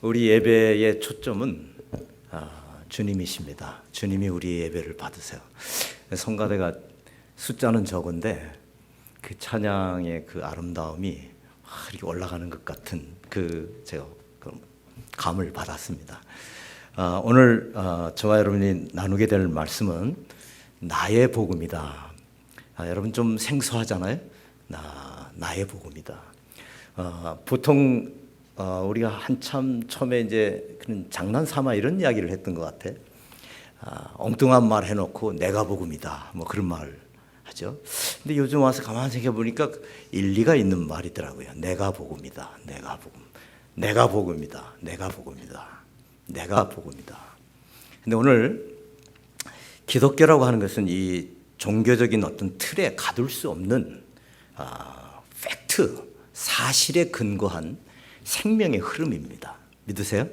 우리 예배의 초점은 주님이십니다. 주님이 우리 예배를 받으세요. 성가대가 숫자는 적은데 그 찬양의 그 아름다움이 이렇게 올라가는 것 같은 제가 감을 받았습니다. 오늘 저와 여러분이 나누게 될 말씀은 나의 복음이다. 여러분 좀 생소하잖아요. 나의 복음이다. 보통 우리가 한참 처음에 이제 그런 장난삼아 이런 이야기를 했던 것 같아. 엉뚱한 말 해놓고 내가 복음이다. 뭐 그런 말 하죠. 근데 요즘 와서 가만히 생각해 보니까 일리가 있는 말이더라고요. 내가 복음이다. 내가 복음. 내가 복음이다. 내가 복음이다. 내가 복음이다. 근데 오늘 기독교라고 하는 것은 이 종교적인 어떤 틀에 가둘 수 없는 팩트, 사실에 근거한 생명의 흐름입니다. 믿으세요?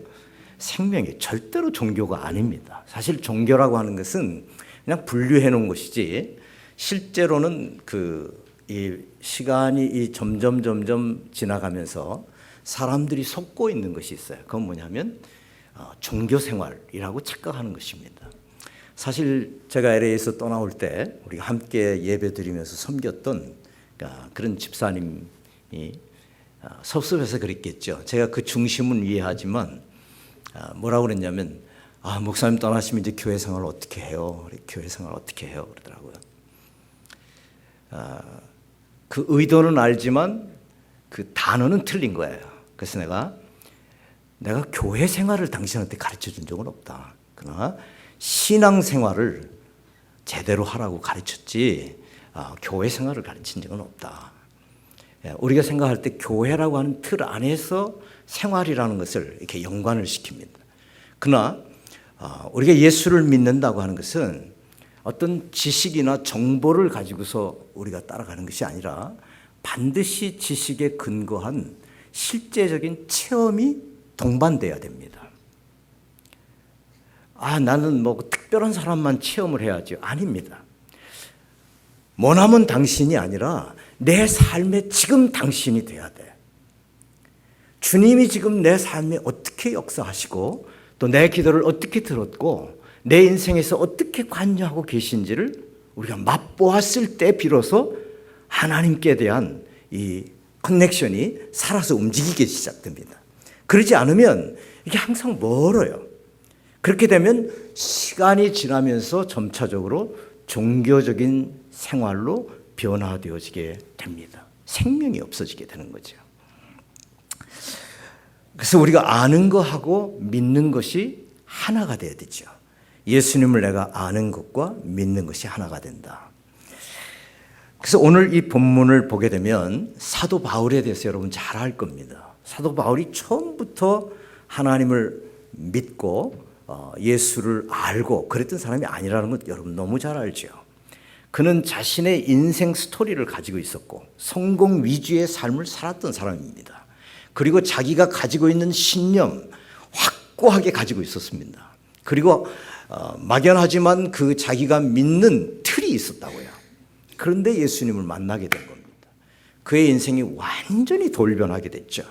생명이 절대로 종교가 아닙니다. 사실 종교라고 하는 것은 그냥 분류해 놓은 것이지 실제로는 이 시간이 점점 지나가면서 사람들이 속고 있는 것이 있어요. 그건 뭐냐면 종교 생활이라고 착각하는 것입니다. 사실 제가 LA에서 떠나올 때 우리가 함께 예배드리면서 섬겼던 그런 집사님이 섭섭해서 그랬겠죠. 제가 그 중심은 이해하지만 뭐라고 그랬냐면 목사님 떠나시면 이제 교회 생활을 어떻게 해요? 교회 생활을 어떻게 해요? 그러더라고요. 그 의도는 알지만 그 단어는 틀린 거예요. 그래서 내가 교회 생활을 당신한테 가르쳐 준 적은 없다. 그러나 신앙 생활을 제대로 하라고 가르쳤지 교회 생활을 가르친 적은 없다. 우리가 생각할 때 교회라고 하는 틀 안에서 생활이라는 것을 이렇게 연관을 시킵니다. 그러나 우리가 예수를 믿는다고 하는 것은 어떤 지식이나 정보를 가지고서 우리가 따라가는 것이 아니라 반드시 지식에 근거한 실제적인 체험이 동반돼야 됩니다. 나는 뭐 특별한 사람만 체험을 해야지. 아닙니다. 머나먼 당신이 아니라 내 삶에 지금 당신이 돼야 돼. 주님이 지금 내 삶에 어떻게 역사하시고 또 내 기도를 어떻게 들었고 내 인생에서 어떻게 관여하고 계신지를 우리가 맛보았을 때 비로소 하나님께 대한 이 커넥션이 살아서 움직이기 시작됩니다. 그러지 않으면 이게 항상 멀어요. 그렇게 되면 시간이 지나면서 점차적으로 종교적인 생활로 변화되어지게 됩니다. 생명이 없어지게 되는 거죠. 그래서 우리가 아는 것하고 믿는 것이 하나가 되어야 되죠. 예수님을 내가 아는 것과 믿는 것이 하나가 된다. 그래서 오늘 이 본문을 보게 되면 사도 바울에 대해서 여러분 잘 알 겁니다. 사도 바울이 처음부터 하나님을 믿고 예수를 알고 그랬던 사람이 아니라는 것 여러분 너무 잘 알죠. 그는 자신의 인생 스토리를 가지고 있었고 성공 위주의 삶을 살았던 사람입니다. 그리고 자기가 가지고 있는 신념 확고하게 가지고 있었습니다. 그리고 막연하지만 그 자기가 믿는 틀이 있었다고요. 그런데 예수님을 만나게 된 겁니다. 그의 인생이 완전히 돌변하게 됐죠.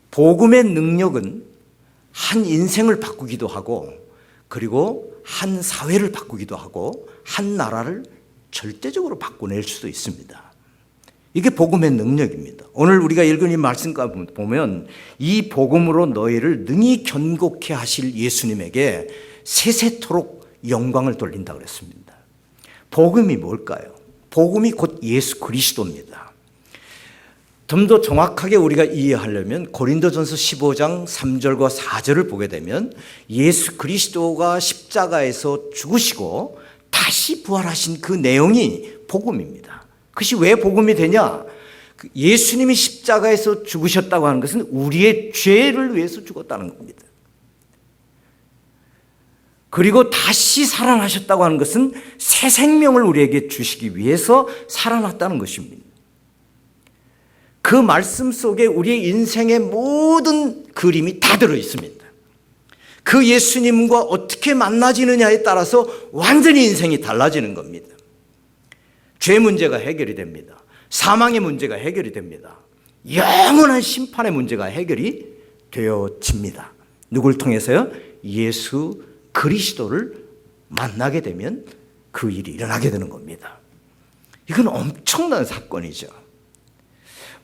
복음의 능력은 한 인생을 바꾸기도 하고 그리고 한 사회를 바꾸기도 하고 한 나라를 절대적으로 바꿔낼 수도 있습니다. 이게 복음의 능력입니다. 오늘 우리가 읽은 이 말씀 보면 이 복음으로 너희를 능히 견고케 하실 예수님에게 세세토록 영광을 돌린다고 그랬습니다. 복음이 뭘까요? 복음이 곧 예수 그리스도입니다. 좀 더 정확하게 우리가 이해하려면 고린도전서 15장 3절과 4절을 보게 되면 예수 그리스도가 십자가에서 죽으시고 다시 부활하신 그 내용이 복음입니다. 그것이 왜 복음이 되냐? 예수님이 십자가에서 죽으셨다고 하는 것은 우리의 죄를 위해서 죽었다는 겁니다. 그리고 다시 살아나셨다고 하는 것은 새 생명을 우리에게 주시기 위해서 살아났다는 것입니다. 그 말씀 속에 우리의 인생의 모든 그림이 다 들어 있습니다. 그 예수님과 어떻게 만나지느냐에 따라서 완전히 인생이 달라지는 겁니다. 죄 문제가 해결이 됩니다. 사망의 문제가 해결이 됩니다. 영원한 심판의 문제가 해결이 되어집니다. 누굴 통해서요? 예수 그리스도를 만나게 되면 그 일이 일어나게 되는 겁니다. 이건 엄청난 사건이죠.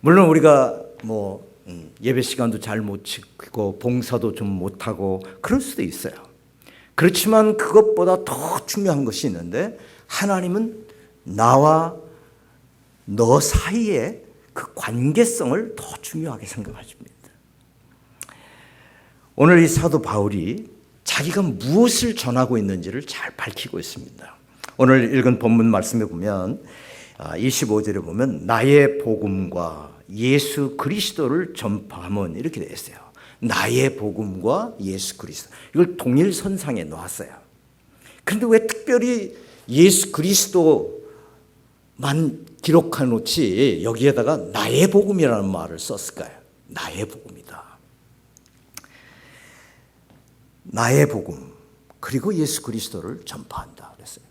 물론 우리가 예배 시간도 잘 못 지키고 봉사도 좀 못하고 그럴 수도 있어요. 그렇지만 그것보다 더 중요한 것이 있는데, 하나님은 나와 너 사이의 그 관계성을 더 중요하게 생각하십니다. 오늘 이 사도 바울이 자기가 무엇을 전하고 있는지를 잘 밝히고 있습니다. 오늘 읽은 본문 말씀에 보면 25절에 보면 나의 복음과 예수 그리스도를 전파함은 이렇게 되어 있어요. 나의 복음과 예수 그리스도, 이걸 동일선상에 놓았어요. 그런데 왜 특별히 예수 그리스도만 기록해 놓지 여기에다가 나의 복음이라는 말을 썼을까요? 나의 복음이다. 나의 복음 그리고 예수 그리스도를 전파한다 그랬어요.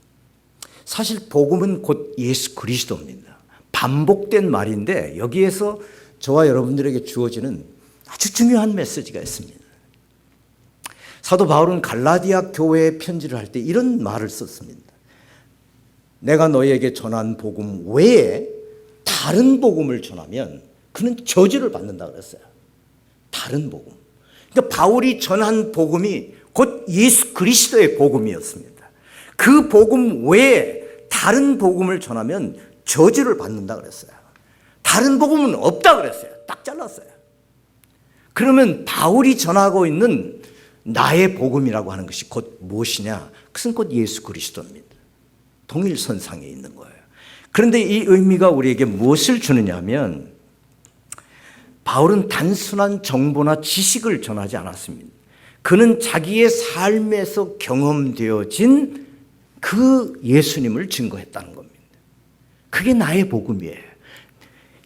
사실 복음은 곧 예수 그리스도입니다. 반복된 말인데 여기에서 저와 여러분들에게 주어지는 아주 중요한 메시지가 있습니다. 사도 바울은 갈라디아 교회에 편지를 할 때 이런 말을 썼습니다. 내가 너희에게 전한 복음 외에 다른 복음을 전하면 그는 저주를 받는다 그랬어요. 다른 복음. 그러니까 바울이 전한 복음이 곧 예수 그리스도의 복음이었습니다. 그 복음 외에 다른 복음을 전하면 저주를 받는다 그랬어요. 다른 복음은 없다 그랬어요. 딱 잘랐어요. 그러면 바울이 전하고 있는 나의 복음이라고 하는 것이 곧 무엇이냐? 그것은 곧 예수 그리스도입니다. 동일선상에 있는 거예요. 그런데 이 의미가 우리에게 무엇을 주느냐 하면, 바울은 단순한 정보나 지식을 전하지 않았습니다. 그는 자기의 삶에서 경험되어진 그 예수님을 증거했다는 겁니다. 그게 나의 복음이에요.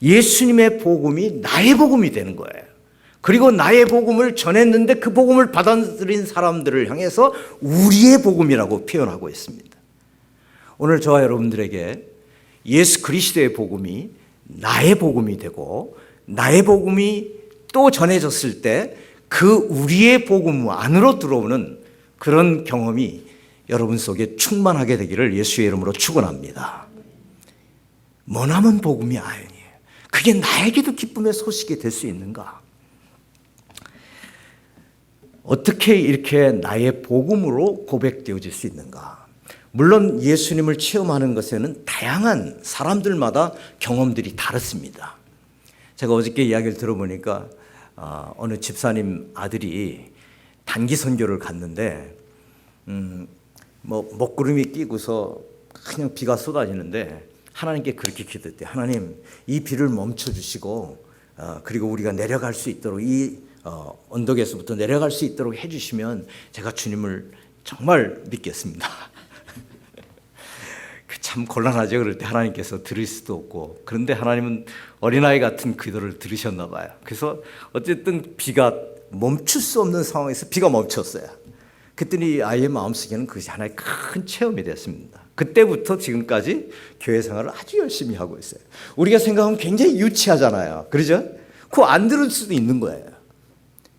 예수님의 복음이 나의 복음이 되는 거예요. 그리고 나의 복음을 전했는데 그 복음을 받아들인 사람들을 향해서 우리의 복음이라고 표현하고 있습니다. 오늘 저와 여러분들에게 예수 그리스도의 복음이 나의 복음이 되고, 나의 복음이 또 전해졌을 때 그 우리의 복음 안으로 들어오는 그런 경험이 여러분 속에 충만하게 되기를 예수의 이름으로 축원합니다. 머나먼 복음이 아니에요. 그게 나에게도 기쁨의 소식이 될 수 있는가? 어떻게 이렇게 나의 복음으로 고백되어질 수 있는가? 물론 예수님을 체험하는 것에는 다양한 사람들마다 경험들이 다릅니다. 제가 어저께 이야기를 들어보니까 어느 집사님 아들이 단기 선교를 갔는데 먹구름이 끼고서 그냥 비가 쏟아지는데 하나님께 그렇게 기도했대요. 하나님, 이 비를 멈춰주시고 그리고 우리가 내려갈 수 있도록 이 언덕에서부터 내려갈 수 있도록 해주시면 제가 주님을 정말 믿겠습니다. 참 곤란하죠. 그럴 때 하나님께서 들을 수도 없고. 그런데 하나님은 어린아이 같은 기도를 들으셨나 봐요. 그래서 어쨌든 비가 멈출 수 없는 상황에서 비가 멈췄어요. 그랬더니 아이의 마음속에는 그것이 하나의 큰 체험이 됐습니다. 그때부터 지금까지 교회 생활을 아주 열심히 하고 있어요. 우리가 생각하면 굉장히 유치하잖아요. 그러죠? 그거 안 들을 수도 있는 거예요.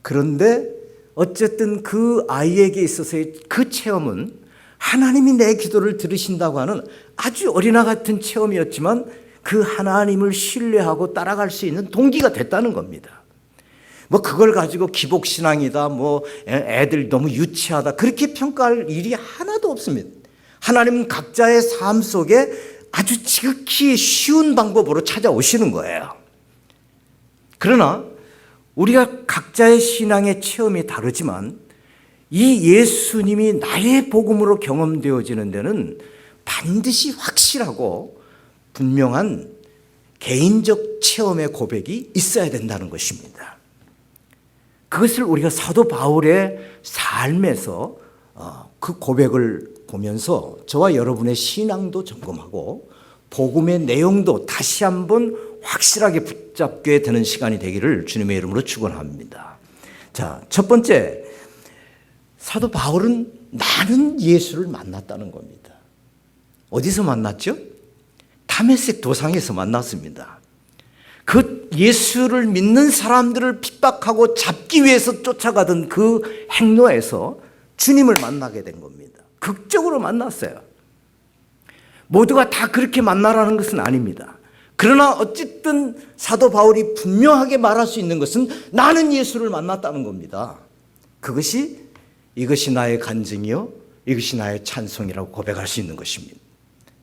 그런데 어쨌든 그 아이에게 있어서의 그 체험은 하나님이 내 기도를 들으신다고 하는 아주 어린아 같은 체험이었지만 그 하나님을 신뢰하고 따라갈 수 있는 동기가 됐다는 겁니다. 그걸 가지고 기복신앙이다, 애들 너무 유치하다, 그렇게 평가할 일이 하나도 없습니다. 하나님은 각자의 삶 속에 아주 지극히 쉬운 방법으로 찾아오시는 거예요. 그러나 우리가 각자의 신앙의 체험이 다르지만 이 예수님이 나의 복음으로 경험되어지는 데는 반드시 확실하고 분명한 개인적 체험의 고백이 있어야 된다는 것입니다. 그것을 우리가 사도 바울의 삶에서 그 고백을 보면서 저와 여러분의 신앙도 점검하고 복음의 내용도 다시 한번 확실하게 붙잡게 되는 시간이 되기를 주님의 이름으로 축원합니다. 자, 첫 번째, 사도 바울은 많은 예수를 만났다는 겁니다. 어디서 만났죠? 다메섹 도상에서 만났습니다. 그 예수를 믿는 사람들을 핍박하고 잡기 위해서 쫓아가던 그 행로에서 주님을 만나게 된 겁니다. 극적으로 만났어요. 모두가 다 그렇게 만나라는 것은 아닙니다. 그러나 어쨌든 사도 바울이 분명하게 말할 수 있는 것은 나는 예수를 만났다는 겁니다. 이것이 나의 간증이요, 이것이 나의 찬송이라고 고백할 수 있는 것입니다.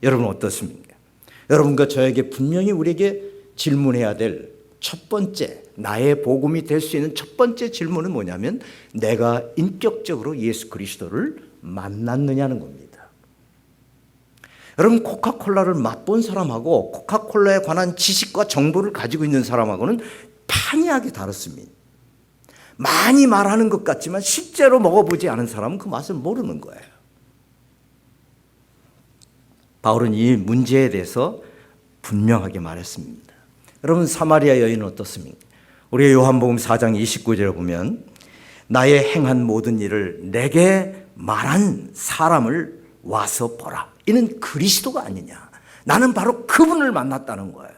여러분 어떻습니까? 여러분과 저에게 분명히 우리에게 질문해야 될 첫 번째, 나의 복음이 될 수 있는 첫 번째 질문은 뭐냐면 내가 인격적으로 예수 그리스도를 만났느냐는 겁니다. 여러분 코카콜라를 맛본 사람하고 코카콜라에 관한 지식과 정보를 가지고 있는 사람하고는 판이하게 다릅니다. 많이 말하는 것 같지만 실제로 먹어보지 않은 사람은 그 맛을 모르는 거예요. 바울은 이 문제에 대해서 분명하게 말했습니다. 여러분 사마리아 여인은 어떻습니까? 우리가 요한복음 4장 29절에 보면 나의 행한 모든 일을 내게 말한 사람을 와서 보라. 이는 그리스도가 아니냐. 나는 바로 그분을 만났다는 거예요.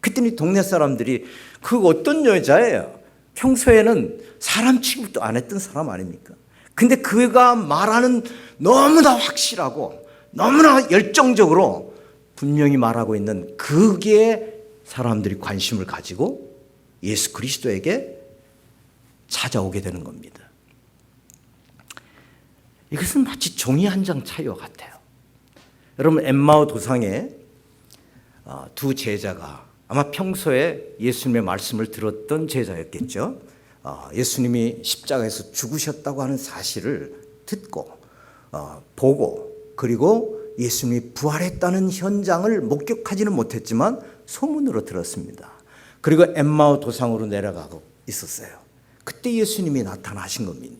그랬더니 동네 사람들이 그 어떤 여자예요? 평소에는 사람 취급도 안 했던 사람 아닙니까? 근데 그가 말하는 너무나 확실하고 너무나 열정적으로 분명히 말하고 있는 그게 사람들이 관심을 가지고 예수 그리스도에게 찾아오게 되는 겁니다. 이것은 마치 종이 한 장 차이와 같아요. 여러분 엠마오 도상에 두 제자가 아마 평소에 예수님의 말씀을 들었던 제자였겠죠. 예수님이 십자가에서 죽으셨다고 하는 사실을 듣고 보고 그리고 예수님이 부활했다는 현장을 목격하지는 못했지만 소문으로 들었습니다. 그리고 엠마오 도상으로 내려가고 있었어요. 그때 예수님이 나타나신 겁니다.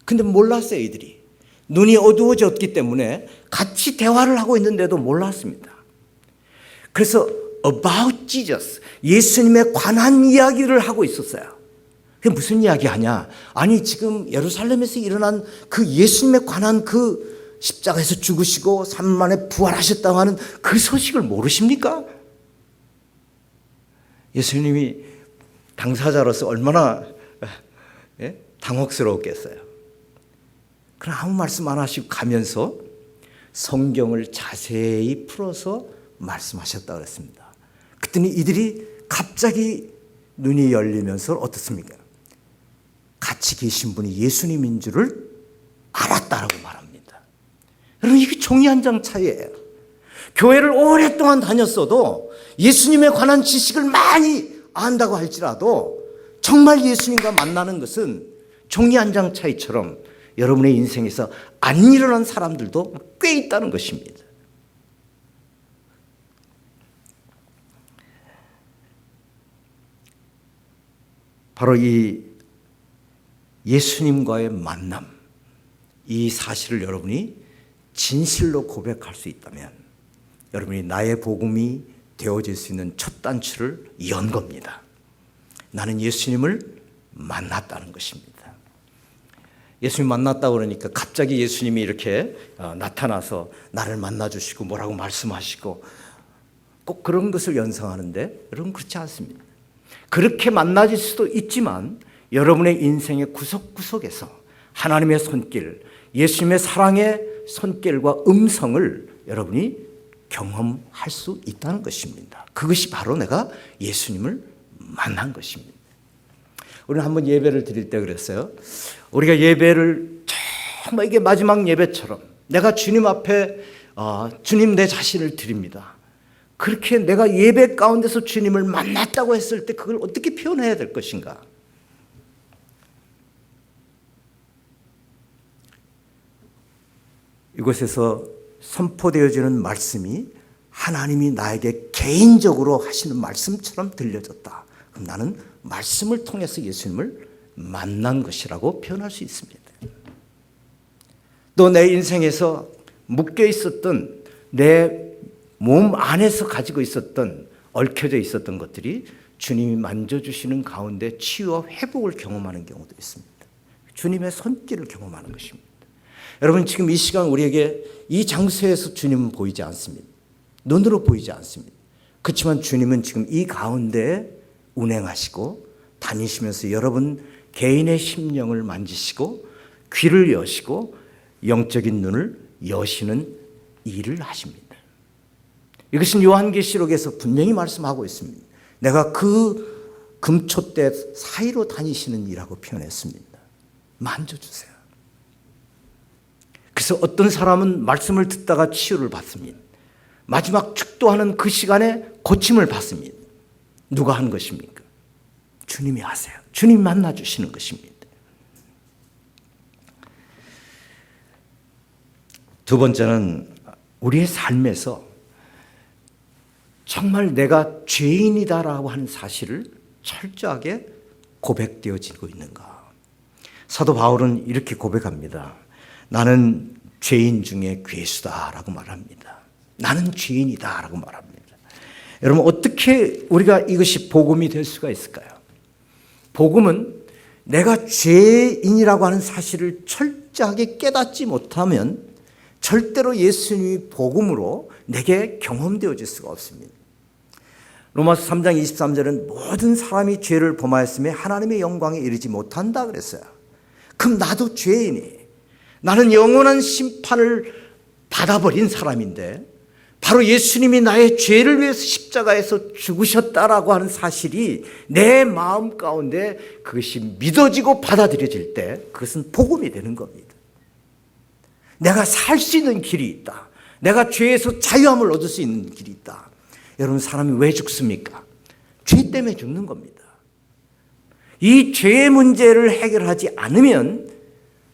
근데 몰랐어요, 이들이. 눈이 어두워졌기 때문에 같이 대화를 하고 있는데도 몰랐습니다. 그래서 about Jesus, 예수님에 관한 이야기를 하고 있었어요. 그게 무슨 이야기 하냐? 아니 지금 예루살렘에서 일어난 그 예수님에 관한 그 십자가에서 죽으시고 3일 만에 부활하셨다고 하는 그 소식을 모르십니까? 예수님이 당사자로서 얼마나 당혹스러웠겠어요. 그럼 아무 말씀 안 하시고 가면서 성경을 자세히 풀어서 말씀하셨다고 그랬습니다. 그랬더니 이들이 갑자기 눈이 열리면서 어떻습니까? 같이 계신 분이 예수님인 줄을 알았다라고 말합니다. 여러분 이게 종이 한 장 차이예요. 교회를 오랫동안 다녔어도 예수님에 관한 지식을 많이 안다고 할지라도 정말 예수님과 만나는 것은 종이 한 장 차이처럼 여러분의 인생에서 안 일어난 사람들도 꽤 있다는 것입니다. 바로 이 예수님과의 만남, 이 사실을 여러분이 진실로 고백할 수 있다면 여러분이 나의 복음이 되어질 수 있는 첫 단추를 연 겁니다. 나는 예수님을 만났다는 것입니다. 예수님 만났다고 그러니까 갑자기 예수님이 이렇게 나타나서 나를 만나주시고 뭐라고 말씀하시고 꼭 그런 것을 연상하는데 여러분 그렇지 않습니다. 그렇게 만나질 수도 있지만 여러분의 인생의 구석구석에서 하나님의 손길, 예수님의 사랑의 손길과 음성을 여러분이 경험할 수 있다는 것입니다. 그것이 바로 내가 예수님을 만난 것입니다. 우리는 한번 예배를 드릴 때 그랬어요. 우리가 예배를 정말 이게 마지막 예배처럼 내가 주님 앞에 주님 내 자신을 드립니다. 그렇게 내가 예배 가운데서 주님을 만났다고 했을 때 그걸 어떻게 표현해야 될 것인가? 이곳에서 선포되어지는 말씀이 하나님이 나에게 개인적으로 하시는 말씀처럼 들려졌다. 그럼 나는 말씀을 통해서 예수님을 만난 것이라고 표현할 수 있습니다. 또 내 인생에서 묶여 있었던 내 몸 안에서 가지고 있었던 얽혀져 있었던 것들이 주님이 만져주시는 가운데 치유와 회복을 경험하는 경우도 있습니다. 주님의 손길을 경험하는 것입니다. 여러분 지금 이 시간 우리에게 이 장소에서 주님은 보이지 않습니다. 눈으로 보이지 않습니다. 그렇지만 주님은 지금 이 가운데 운행하시고 다니시면서 여러분 개인의 심령을 만지시고 귀를 여시고 영적인 눈을 여시는 일을 하십니다. 이것은 요한계시록에서 분명히 말씀하고 있습니다. 내가 그 금초대 사이로 다니시는 이라고 표현했습니다. 만져주세요. 그래서 어떤 사람은 말씀을 듣다가 치유를 받습니다. 마지막 축도하는 그 시간에 고침을 받습니다. 누가 한 것입니까? 주님이 하세요. 주님 만나주시는 것입니다. 두 번째는 우리의 삶에서 정말 내가 죄인이다라고 하는 사실을 철저하게 고백되어지고 있는가. 사도 바울은 이렇게 고백합니다. 나는 죄인 중에 괴수다라고 말합니다. 나는 죄인이다라고 말합니다. 여러분 어떻게 우리가 이것이 복음이 될 수가 있을까요? 복음은 내가 죄인이라고 하는 사실을 철저하게 깨닫지 못하면 절대로 예수님이 복음으로 내게 경험되어질 수가 없습니다. 로마서 3장 23절은 모든 사람이 죄를 범하였으며 하나님의 영광에 이르지 못한다 그랬어요. 그럼 나도 죄인이, 나는 영원한 심판을 받아버린 사람인데 바로 예수님이 나의 죄를 위해서 십자가에서 죽으셨다라고 하는 사실이 내 마음 가운데 그것이 믿어지고 받아들여질 때 그것은 복음이 되는 겁니다. 내가 살 수 있는 길이 있다. 내가 죄에서 자유함을 얻을 수 있는 길이 있다. 여러분 사람이 왜 죽습니까? 죄 때문에 죽는 겁니다. 이 죄의 문제를 해결하지 않으면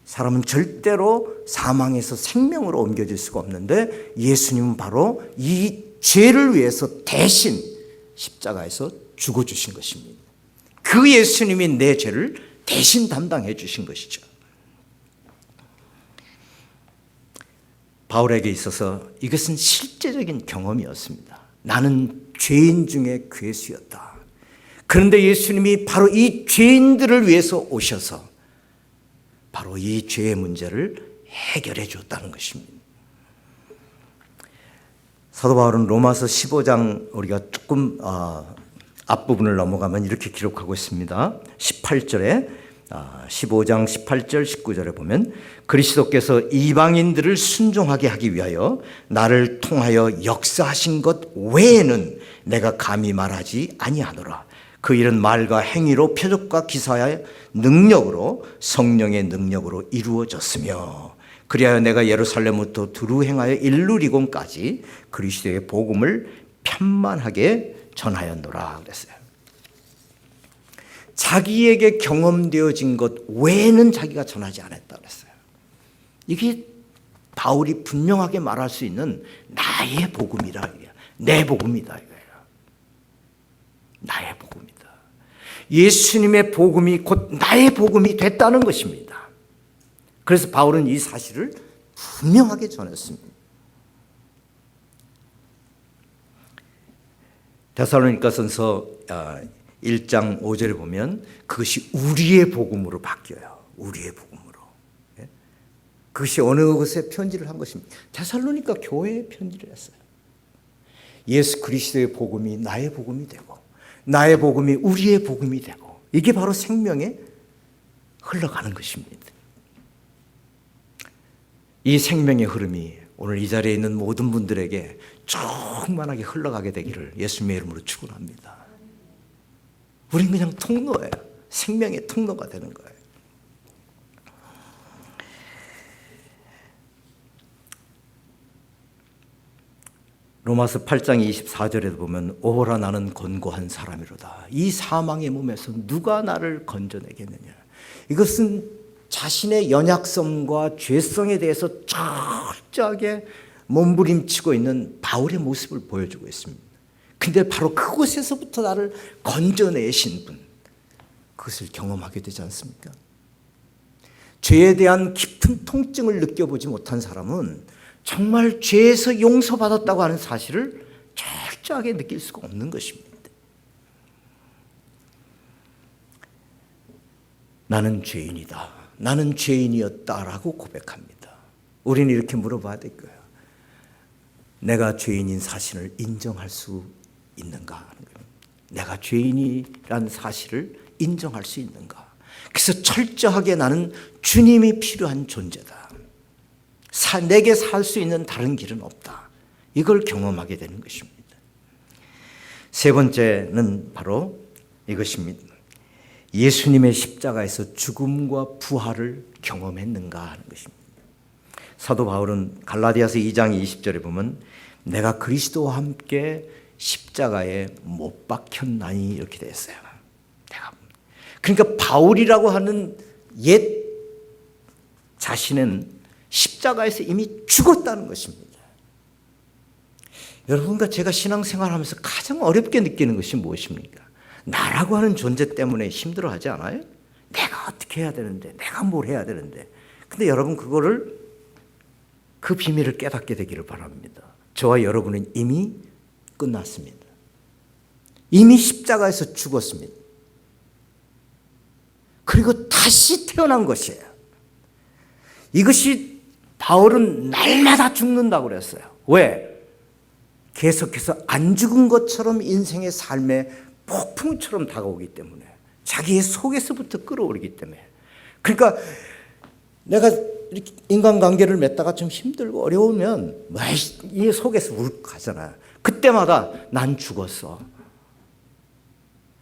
사람은 절대로 사망에서 생명으로 옮겨질 수가 없는데 예수님은 바로 이 죄를 위해서 대신 십자가에서 죽어주신 것입니다. 그 예수님이 내 죄를 대신 담당해 주신 것이죠. 바울에게 있어서 이것은 실제적인 경험이었습니다. 나는 죄인 중에 괴수였다. 그런데 예수님이 바로 이 죄인들을 위해서 오셔서 바로 이 죄의 문제를 해결해 줬다는 것입니다. 사도 바울은 로마서 15장 우리가 조금 앞부분을 넘어가면 이렇게 기록하고 있습니다. 18절에 15장 18절 19절에 보면 그리스도께서 이방인들을 순종하게 하기 위하여 나를 통하여 역사하신 것 외에는 내가 감히 말하지 아니하노라. 그 일은 말과 행위로 표적과 기사의 능력으로 성령의 능력으로 이루어졌으며 그리하여 내가 예루살렘부터 두루 행하여 일루리곤까지 그리스도의 복음을 편만하게 전하였노라 그랬어요. 자기에게 경험되어진 것 외에는 자기가 전하지 않았다 그랬어요. 이게 바울이 분명하게 말할 수 있는 나의 복음이다. 내 복음이다 이거예요. 나의 복음이다. 예수님의 복음이 곧 나의 복음이 됐다는 것입니다. 그래서 바울은 이 사실을 분명하게 전했습니다. 데살로니가전서 1장 5절에 보면 그것이 우리의 복음으로 바뀌어요. 우리의 복음으로. 그것이 어느 곳에 편지를 한 것입니다. 데살로니가 교회에 편지를 했어요. 예수 그리스도의 복음이 나의 복음이 되고 나의 복음이 우리의 복음이 되고 이게 바로 생명에 흘러가는 것입니다. 이 생명의 흐름이 오늘 이 자리에 있는 모든 분들에게 충만하게 흘러가게 되기를 예수님의 이름으로 축원합니다. 우린 그냥 통로예요. 생명의 통로가 되는 거예요. 로마서 8장 24절에도 보면 오호라 나는 곤고한 사람이로다. 이 사망의 몸에서 누가 나를 건져내겠느냐. 이것은 자신의 연약성과 죄성에 대해서 철저하게 몸부림치고 있는 바울의 모습을 보여주고 있습니다. 근데 바로 그곳에서부터 나를 건져내신 분, 그것을 경험하게 되지 않습니까? 죄에 대한 깊은 통증을 느껴보지 못한 사람은 정말 죄에서 용서받았다고 하는 사실을 철저하게 느낄 수가 없는 것입니다. 나는 죄인이다. 나는 죄인이었다라고 고백합니다. 우리는 이렇게 물어봐야 될 거예요. 내가 죄인인 사실을 인정할 수 있는가 하는 거예요. 내가 죄인이란 사실을 인정할 수 있는가. 그래서 철저하게 나는 주님이 필요한 존재다. 내게 살 수 있는 다른 길은 없다. 이걸 경험하게 되는 것입니다. 세 번째는 바로 이것입니다. 예수님의 십자가에서 죽음과 부활을 경험했는가 하는 것입니다. 사도 바울은 갈라디아서 2장 20절에 보면 내가 그리스도와 함께 십자가에 못 박혔나니 이렇게 되어 있어요. 그러니까 바울이라고 하는 옛 자신은 십자가에서 이미 죽었다는 것입니다. 여러분과 제가 신앙생활하면서 가장 어렵게 느끼는 것이 무엇입니까? 나라고 하는 존재 때문에 힘들어하지 않아요? 내가 어떻게 해야 되는데, 내가 뭘 해야 되는데. 근데 여러분 그 비밀을 깨닫게 되기를 바랍니다. 저와 여러분은 이미 끝났습니다. 이미 십자가에서 죽었습니다. 그리고 다시 태어난 것이에요. 이것이 바울은 날마다 죽는다고 그랬어요. 왜? 계속해서 안 죽은 것처럼 인생의 삶에 폭풍처럼 다가오기 때문에, 자기의 속에서부터 끌어오르기 때문에. 그러니까 내가 이렇게 인간관계를 맺다가 좀 힘들고 어려우면 이 속에서 울컥하잖아요. 그때마다 난 죽었어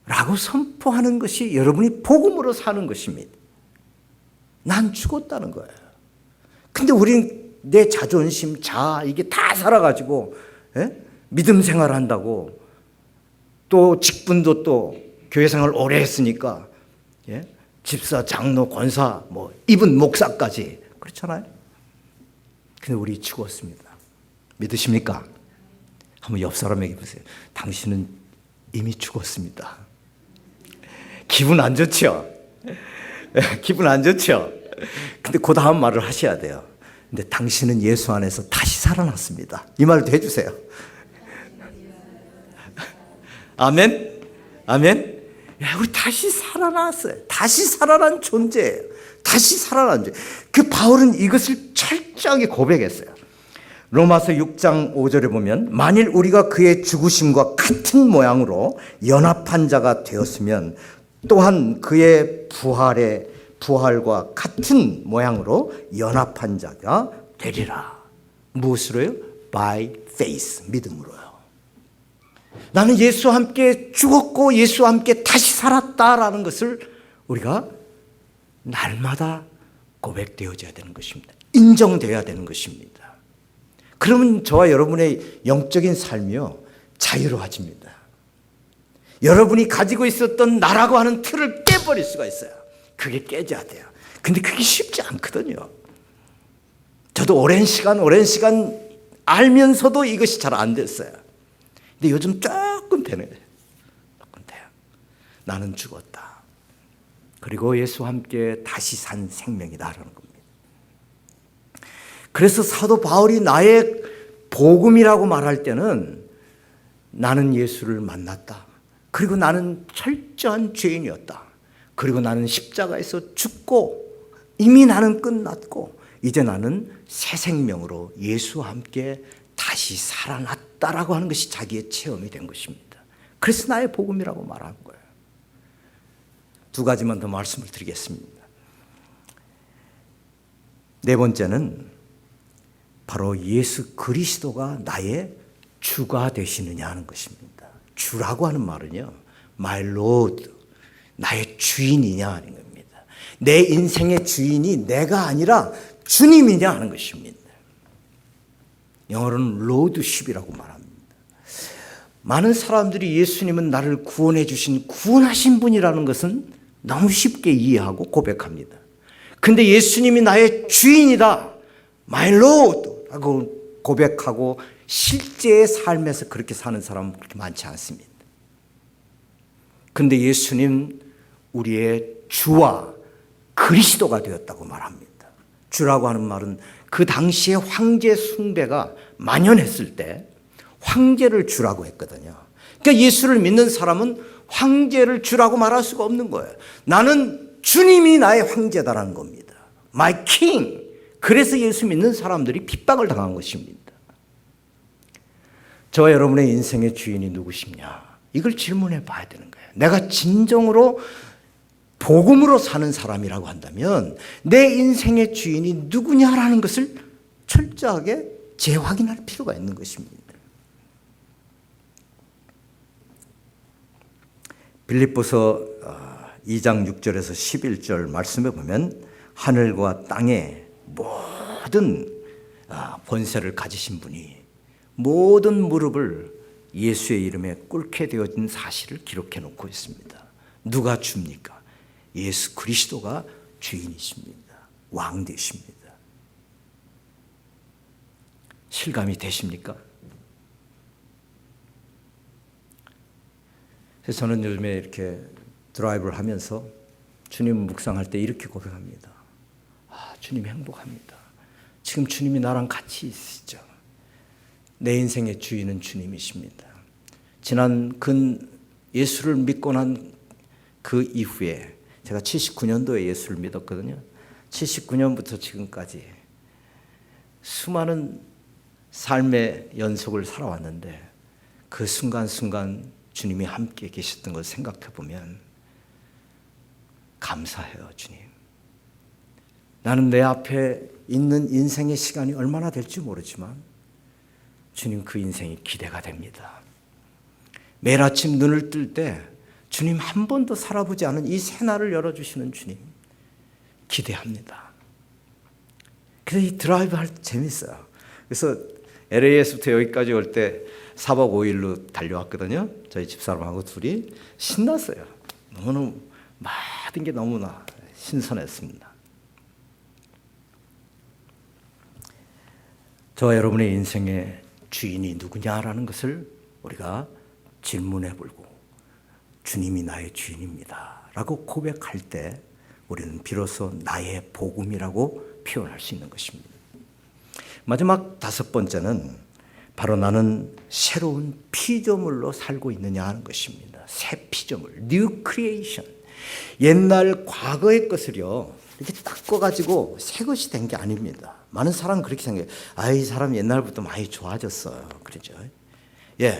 라고 선포하는 것이 여러분이 복음으로 사는 것입니다. 난 죽었다는 거예요. 근데 우린 내 자존심, 자아 이게 다 살아가지고 믿음 생활한다고, 또 직분도 또 교회 생활 오래 했으니까 집사, 장로, 권사, 이분 목사까지 그렇잖아요. 근데 우리 죽었습니다. 믿으십니까? 한번 옆 사람에게 보세요. 당신은 이미 죽었습니다. 기분 안 좋죠? 기분 안 좋죠? 근데 그 다음 말을 하셔야 돼요. 근데 당신은 예수 안에서 다시 살아났습니다. 이 말도 해주세요. 아멘? 아멘? 우리 다시 살아났어요. 다시 살아난 존재예요. 다시 살아난 존재. 그 바울은 이것을 철저하게 고백했어요. 로마서 6장 5절에 보면 만일 우리가 그의 죽으심과 같은 모양으로 연합한 자가 되었으면 또한 그의 부활과 같은 모양으로 연합한 자가 되리라. 무엇으로요? By faith, 믿음으로요. 나는 예수와 함께 죽었고 예수와 함께 다시 살았다라는 것을 우리가 날마다 고백되어져야 되는 것입니다. 인정되어야 되는 것입니다. 그러면 저와 여러분의 영적인 삶이요 자유로워집니다. 여러분이 가지고 있었던 나라고 하는 틀을 깨버릴 수가 있어요. 그게 깨져야 돼요. 근데 그게 쉽지 않거든요. 저도 오랜 시간 알면서도 이것이 잘 안 됐어요. 근데 요즘 조금 되네. 조금 돼요. 나는 죽었다. 그리고 예수와 함께 다시 산 생명이다라는 겁니다. 그래서 사도 바울이 나의 복음이라고 말할 때는 나는 예수를 만났다. 그리고 나는 철저한 죄인이었다. 그리고 나는 십자가에서 죽고 이미 나는 끝났고 이제 나는 새 생명으로 예수와 함께 다시 살아났다라고 하는 것이 자기의 체험이 된 것입니다. 그래서 나의 복음이라고 말한 거예요. 두 가지만 더 말씀을 드리겠습니다. 네 번째는 바로 예수 그리스도가 나의 주가 되시느냐 하는 것입니다. 주라고 하는 말은요, my Lord, 나의 주인이냐 하는 겁니다. 내 인생의 주인이 내가 아니라 주님이냐 하는 것입니다. 영어로는 Lordship이라고 말합니다. 많은 사람들이 예수님은 나를 구원해 주신 구원하신 분이라는 것은 너무 쉽게 이해하고 고백합니다. 근데 예수님이 나의 주인이다, my Lord 하고 고백하고 실제의 삶에서 그렇게 사는 사람은 그렇게 많지 않습니다. 근데 예수님 우리의 주와 그리스도가 되었다고 말합니다. 주라고 하는 말은 그 당시에 황제 숭배가 만연했을 때 황제를 주라고 했거든요. 그러니까 예수를 믿는 사람은 황제를 주라고 말할 수가 없는 거예요. 나는 주님이 나의 황제다라는 겁니다. My King. 그래서 예수 믿는 사람들이 핍박을 당한 것입니다. 저와 여러분의 인생의 주인이 누구시냐? 이걸 질문해 봐야 되는 거예요. 내가 진정으로 복음으로 사는 사람이라고 한다면 내 인생의 주인이 누구냐라는 것을 철저하게 재확인할 필요가 있는 것입니다. 빌립보서 2장 6절에서 11절 말씀에 보면 하늘과 땅의 모든 권세를 가지신 분이 모든 무릎을 예수의 이름에 꿇게 되어진 사실을 기록해 놓고 있습니다. 누가 줍니까? 예수 그리스도가 주인이십니다. 왕 되십니다. 실감이 되십니까? 그래서 저는 요즘에 이렇게 드라이브를 하면서 주님 묵상할 때 이렇게 고백합니다. 주님 행복합니다. 지금 주님이 나랑 같이 있으시죠. 내 인생의 주인은 주님이십니다. 지난 예수를 믿고 난 그 이후에 제가 79년도에 예수를 믿었거든요. 79년부터 지금까지 수많은 삶의 연속을 살아왔는데 그 순간순간 주님이 함께 계셨던 걸 생각해 보면 감사해요, 주님. 나는 내 앞에 있는 인생의 시간이 얼마나 될지 모르지만 주님 그 인생이 기대가 됩니다. 매일 아침 눈을 뜰 때 주님 한 번도 살아보지 않은 이 새날을 열어주시는 주님 기대합니다. 그래서 이 드라이브 할 때 재밌어요. 그래서 LA에서부터 여기까지 올 때 4박 5일로 달려왔거든요. 저희 집사람하고 둘이 신났어요. 너무너무 모든 게 너무나 신선했습니다. 저와 여러분의 인생의 주인이 누구냐라는 것을 우리가 질문해 보고 주님이 나의 주인입니다 라고 고백할 때 우리는 비로소 나의 복음이라고 표현할 수 있는 것입니다. 마지막 5번째는 바로 나는 새로운 피조물로 살고 있느냐 하는 것입니다. 새 피조물, New Creation. 옛날 과거의 것을요 이렇게 닦아가지고 새 것이 된 게 아닙니다. 많은 사람은 그렇게 생각해요. 이 사람 옛날부터 많이 좋아졌어요. 그러죠?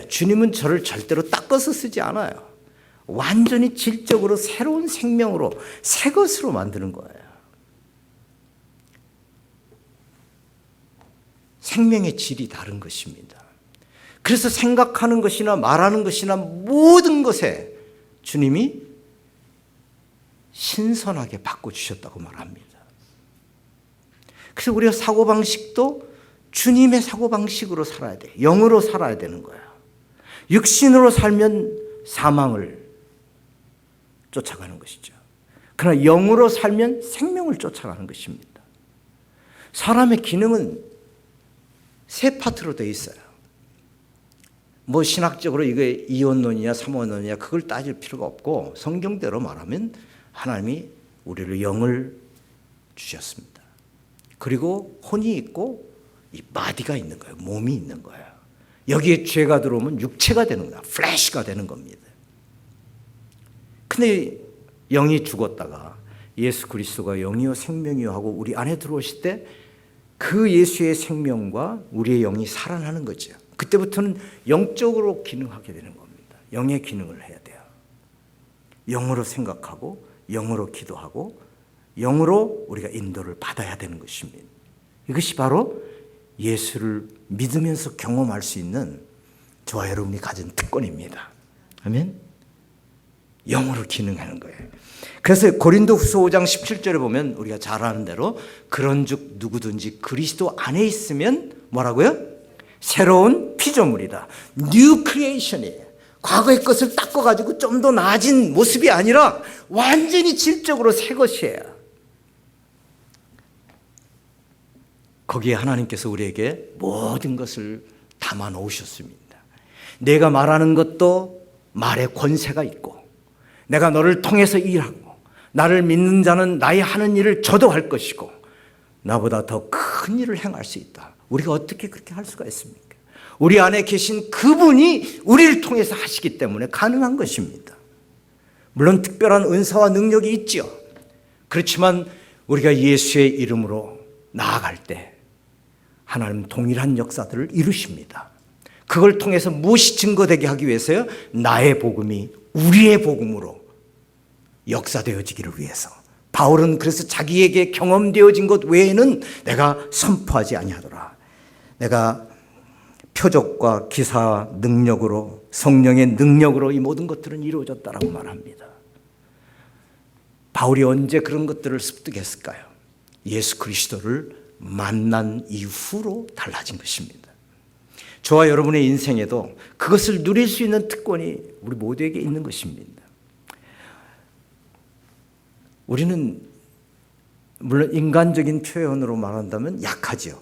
주님은 저를 절대로 닦아서 쓰지 않아요. 완전히 질적으로 새로운 생명으로 새 것으로 만드는 거예요. 생명의 질이 다른 것입니다. 그래서 생각하는 것이나 말하는 것이나 모든 것에 주님이 신선하게 바꿔주셨다고 말합니다. 그래서 우리가 사고방식도 주님의 사고방식으로 살아야 돼요. 영으로 살아야 되는 거예요. 육신으로 살면 사망을 쫓아가는 것이죠. 그러나 영으로 살면 생명을 쫓아가는 것입니다. 사람의 기능은 세 파트로 되어 있어요. 뭐 신학적으로 이게 이원론이냐 삼원론이냐 그걸 따질 필요가 없고 성경대로 말하면 하나님이 우리를 영을 주셨습니다. 그리고 혼이 있고 이 바디가 있는 거예요. 몸이 있는 거예요. 여기에 죄가 들어오면 육체가 되는 거야. 플래시가 되는 겁니다. 근데 영이 죽었다가 예수 그리스도가 영이요 생명이요 하고 우리 안에 들어오실 때 그 예수의 생명과 우리의 영이 살아나는 거죠. 그때부터는 영적으로 기능하게 되는 겁니다. 영의 기능을 해야 돼요. 영으로 생각하고 영으로 기도하고 영으로 우리가 인도를 받아야 되는 것입니다. 이것이 바로 예수를 믿으면서 경험할 수 있는 저와 여러분이 가진 특권입니다. 아멘. 영으로 기능하는 거예요. 그래서 고린도후서 5장 17절에 보면 우리가 잘 아는 대로 그런즉 누구든지 그리스도 안에 있으면 뭐라고요? 새로운 피조물이다. New Creation이에요. 과거의 것을 닦아가지고 좀 더 나아진 모습이 아니라 완전히 질적으로 새 것이에요. 거기에 하나님께서 우리에게 모든 것을 담아 놓으셨습니다. 내가 말하는 것도 말의 권세가 있고 내가 너를 통해서 일하고 나를 믿는 자는 나의 하는 일을 저도 할 것이고 나보다 더 큰 일을 행할 수 있다. 우리가 어떻게 그렇게 할 수가 있습니까? 우리 안에 계신 그분이 우리를 통해서 하시기 때문에 가능한 것입니다. 물론 특별한 은사와 능력이 있죠. 그렇지만 우리가 예수의 이름으로 나아갈 때 하나님 동일한 역사들을 이루십니다. 그걸 통해서 무엇이 증거되게 하기 위해서요? 나의 복음이 우리의 복음으로 역사되어지기를 위해서. 바울은 그래서 자기에게 경험되어진 것 외에는 내가 선포하지 아니하더라. 내가 표적과 기사 능력으로, 성령의 능력으로 이 모든 것들은 이루어졌다라고 말합니다. 바울이 언제 그런 것들을 습득했을까요? 예수 그리스도를 만난 이후로 달라진 것입니다. 저와 여러분의 인생에도 그것을 누릴 수 있는 특권이 우리 모두에게 있는 것입니다. 우리는 물론 인간적인 표현으로 말한다면 약하죠.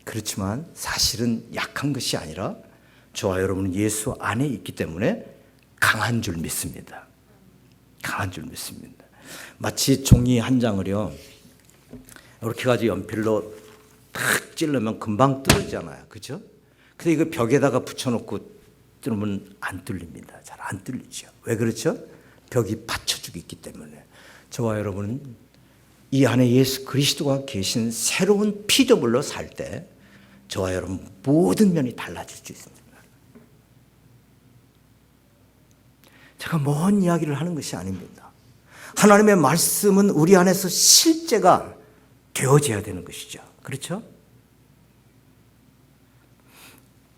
그렇지만 사실은 약한 것이 아니라 저와 여러분은 예수 안에 있기 때문에 강한 줄 믿습니다. 강한 줄 믿습니다. 마치 종이 한 장을요, 이렇게 가지고 연필로 탁 찌르면 금방 뚫리잖아요. 그죠? 근데 이거 벽에다가 붙여놓고 뚫으면 안 뚫립니다. 잘 안 뚫리죠. 왜 그렇죠? 벽이 받쳐주고 있기 때문에. 저와 여러분은 이 안에 예수 그리스도가 계신 새로운 피조물로 살 때 저와 여러분 모든 면이 달라질 수 있습니다. 제가 먼 이야기를 하는 것이 아닙니다. 하나님의 말씀은 우리 안에서 실제가 되어져야 되는 것이죠. 그렇죠?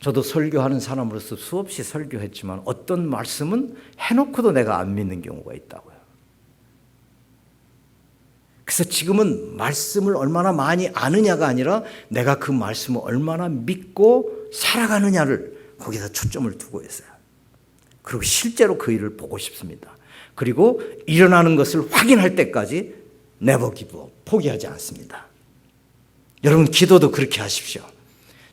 저도 설교하는 사람으로서 수없이 설교했지만 어떤 말씀은 해놓고도 내가 안 믿는 경우가 있다고요. 그래서 지금은 말씀을 얼마나 많이 아느냐가 아니라 내가 그 말씀을 얼마나 믿고 살아가느냐를 거기다 초점을 두고 있어요. 그리고 실제로 그 일을 보고 싶습니다. 그리고 일어나는 것을 확인할 때까지 never give up, 포기하지 않습니다. 여러분 기도도 그렇게 하십시오.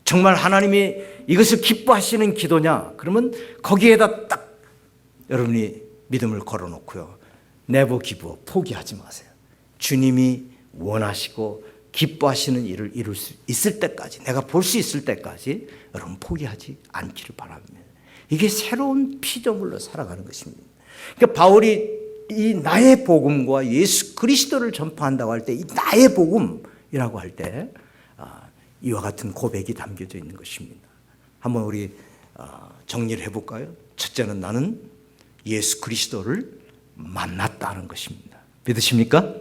정말 하나님이 이것을 기뻐하시는 기도냐? 그러면 거기에다 딱 여러분이 믿음을 걸어놓고요. never give up, 포기하지 마세요. 주님이 원하시고 기뻐하시는 일을 이룰 수 있을 때까지, 내가 볼 수 있을 때까지 여러분 포기하지 않기를 바랍니다. 이게 새로운 피조물로 살아가는 것입니다. 그러니까 바울이 이 나의 복음과 예수 그리스도를 전파한다고 할 때 이 나의 복음이라고 할 때 이와 같은 고백이 담겨져 있는 것입니다. 한번 우리 정리를 해볼까요? 첫째는 나는 예수 그리스도를 만났다는 것입니다. 믿으십니까?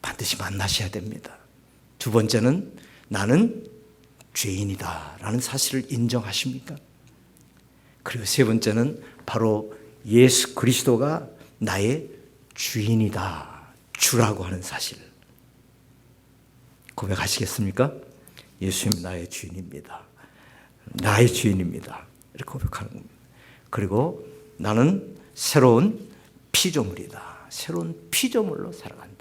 반드시 만나셔야 됩니다. 두 번째는 나는 죄인이다라는 사실을 인정하십니까? 그리고 세 번째는 바로 예수 그리스도가 나의 주인이다, 주라고 하는 사실 고백하시겠습니까? 예수님 나의 주인입니다. 나의 주인입니다. 이렇게 고백하는 겁니다. 그리고 나는 새로운 피조물이다. 새로운 피조물로 살아간다.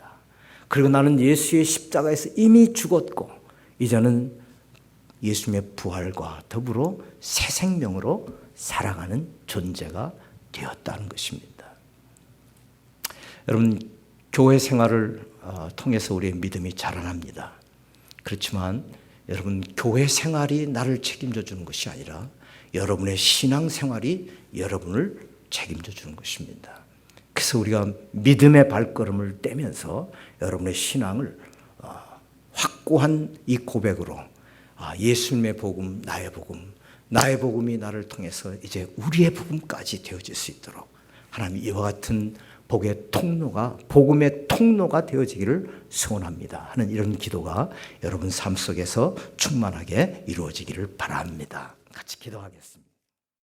그리고 나는 예수의 십자가에서 이미 죽었고 이제는 예수님의 부활과 더불어 새 생명으로 살아가는 존재가 되었다는 것입니다. 여러분 교회 생활을 통해서 우리의 믿음이 자라납니다. 그렇지만 여러분 교회 생활이 나를 책임져 주는 것이 아니라 여러분의 신앙 생활이 여러분을 책임져 주는 것입니다. 그래서 우리가 믿음의 발걸음을 떼면서 여러분의 신앙을 확고한 이 고백으로 예수님의 복음, 나의 복음이 나를 통해서 이제 우리의 복음까지 되어질 수 있도록 하나님 이와 같은 복음의 통로가 되어지기를 소원합니다 하는 이런 기도가 여러분 삶 속에서 충만하게 이루어지기를 바랍니다. 같이 기도하겠습니다.